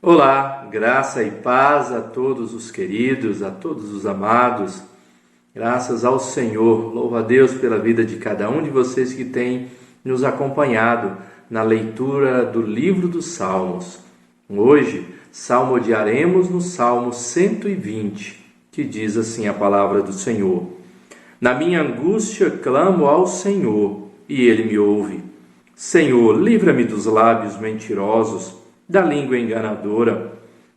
Olá, graça e paz a todos os queridos, a todos os amados. Graças ao Senhor, louvo a Deus pela vida de cada um de vocês que tem nos acompanhado na leitura do livro dos Salmos. Hoje, salmodiaremos no Salmo 120, que diz assim a palavra do Senhor: Na minha angústia clamo ao Senhor, e Ele me ouve. Senhor, livra-me dos lábios mentirosos, da língua enganadora.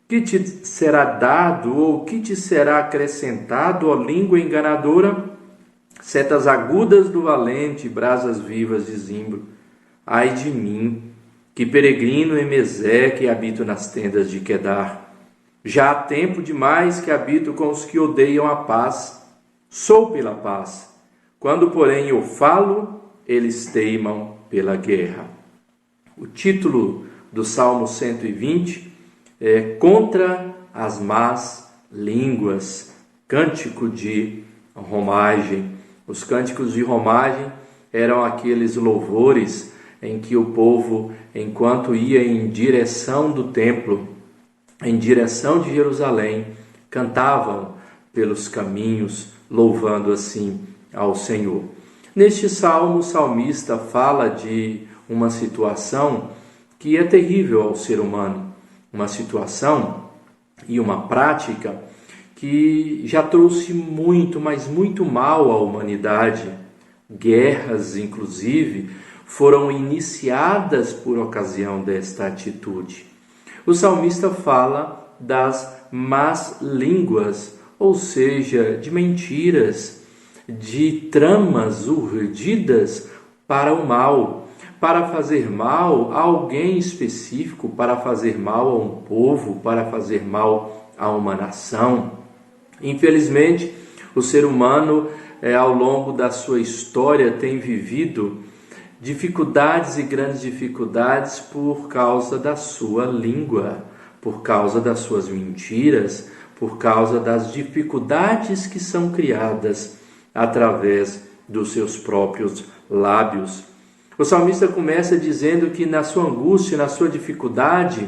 Que te será dado ou que te será acrescentado, ó língua enganadora? Setas agudas do valente, brasas vivas de zimbro. Ai de mim, que peregrino em Meseque e habito nas tendas de Quedar. Já há tempo demais que habito com os que odeiam a paz. Sou pela paz. Quando, porém, eu falo, eles teimam pela guerra. O título do Salmo 120 é Contra as Más Línguas, cântico de romagem. Os cânticos de romagem eram aqueles louvores em que o povo, enquanto ia em direção do templo, em direção de Jerusalém, cantavam pelos caminhos, louvando assim ao Senhor. Neste salmo, o salmista fala de uma situação que é terrível ao ser humano, uma situação e uma prática que já trouxe muito, mas muito mal à humanidade. Guerras, inclusive, foram iniciadas por ocasião desta atitude. O salmista fala das más línguas, ou seja, de mentiras, de tramas urdidas para o mal, para fazer mal a alguém específico, para fazer mal a um povo, para fazer mal a uma nação. Infelizmente, o ser humano, ao longo da sua história, tem vivido dificuldades e grandes dificuldades por causa da sua língua, por causa das suas mentiras, por causa das dificuldades que são criadas através dos seus próprios lábios. O salmista começa dizendo que na sua angústia, na sua dificuldade,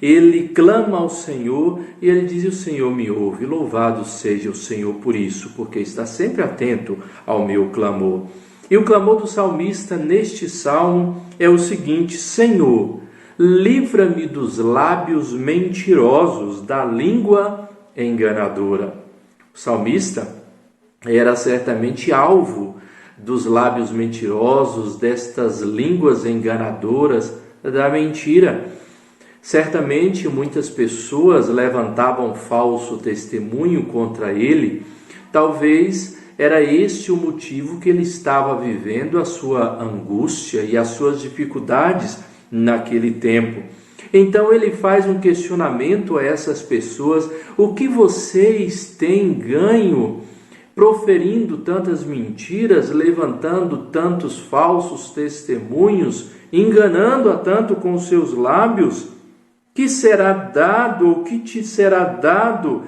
ele clama ao Senhor e ele diz: o Senhor me ouve. Louvado seja o Senhor por isso, porque está sempre atento ao meu clamor. E o clamor do salmista neste salmo é o seguinte: Senhor, livra-me dos lábios mentirosos, da língua enganadora. O salmista era certamente alvo dos lábios mentirosos, destas línguas enganadoras da mentira. Certamente muitas pessoas levantavam falso testemunho contra ele. Talvez era este o motivo que ele estava vivendo a sua angústia e as suas dificuldades naquele tempo. Então ele faz um questionamento a essas pessoas: o que vocês têm ganho proferindo tantas mentiras, levantando tantos falsos testemunhos, enganando a tanto com seus lábios? Que será dado, ou que te será dado,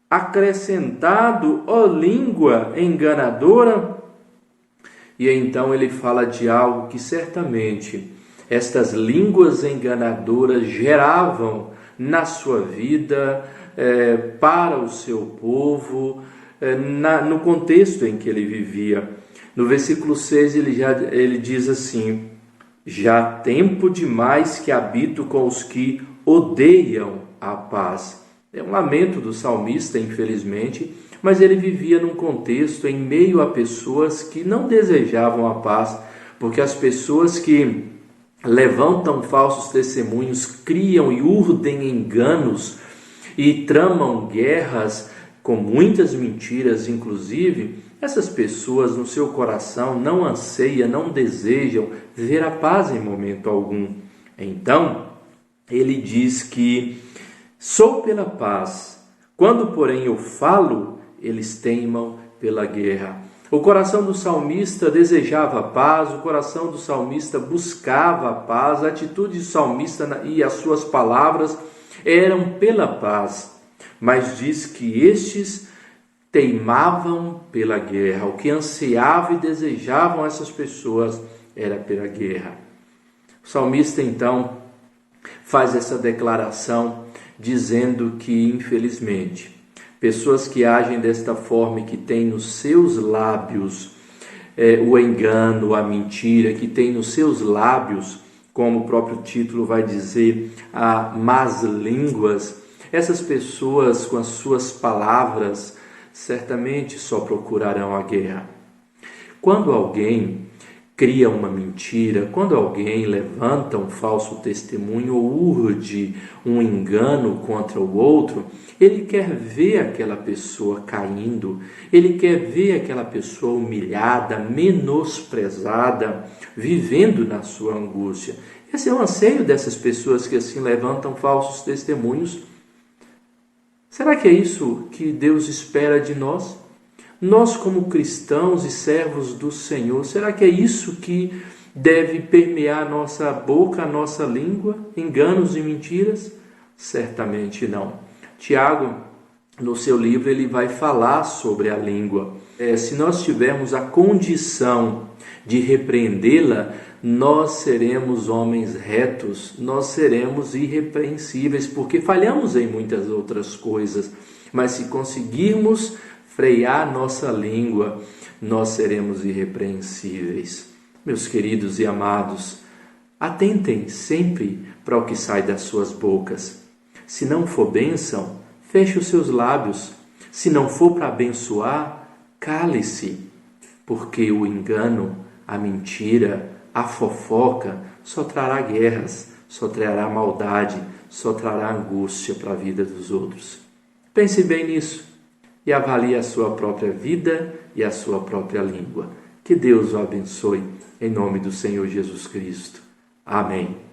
acrescentado, ó língua enganadora? E então ele fala de algo que certamente estas línguas enganadoras geravam na sua vida, para o seu povo, no contexto em que ele vivia. No versículo 6 ele diz assim: já há tempo demais que habito com os que odeiam a paz. É um lamento do salmista, infelizmente, mas ele vivia num contexto em meio a pessoas que não desejavam a paz, porque as pessoas que levantam falsos testemunhos, criam e urdem enganos e tramam guerras com muitas mentiras, inclusive, essas pessoas no seu coração não anseiam, não desejam ver a paz em momento algum. Então, ele diz que sou pela paz, quando porém eu falo, eles teimam pela guerra. O coração do salmista desejava a paz, o coração do salmista buscava a paz, a atitude do salmista e as suas palavras eram pela paz. Mas diz que estes teimavam pela guerra. O que ansiavam e desejavam essas pessoas era pela guerra. O salmista, então, faz essa declaração dizendo que, infelizmente, pessoas que agem desta forma e que têm nos seus lábios o engano, a mentira, que têm nos seus lábios, como o próprio título vai dizer, más línguas, essas pessoas com as suas palavras certamente só procurarão a guerra. Quando alguém cria uma mentira, quando alguém levanta um falso testemunho ou urde um engano contra o outro, ele quer ver aquela pessoa caindo, ele quer ver aquela pessoa humilhada, menosprezada, vivendo na sua angústia. Esse é o anseio dessas pessoas que assim levantam falsos testemunhos. Será que é isso que Deus espera de nós? Nós, como cristãos e servos do Senhor, será que é isso que deve permear nossa boca, nossa língua? Enganos e mentiras? Certamente não. Tiago, no seu livro, ele vai falar sobre a língua. Se nós tivermos a condição de repreendê-la, nós seremos homens retos, nós seremos irrepreensíveis, porque falhamos em muitas outras coisas. Mas se conseguirmos frear nossa língua, nós seremos irrepreensíveis. Meus queridos e amados, atentem sempre para o que sai das suas bocas. Se não for bênção, feche os seus lábios. Se não for para abençoar, cale-se, porque o engano, a mentira, a fofoca só trará guerras, só trará maldade, só trará angústia para a vida dos outros. Pense bem nisso e avalie a sua própria vida e a sua própria língua. Que Deus o abençoe, em nome do Senhor Jesus Cristo. Amém.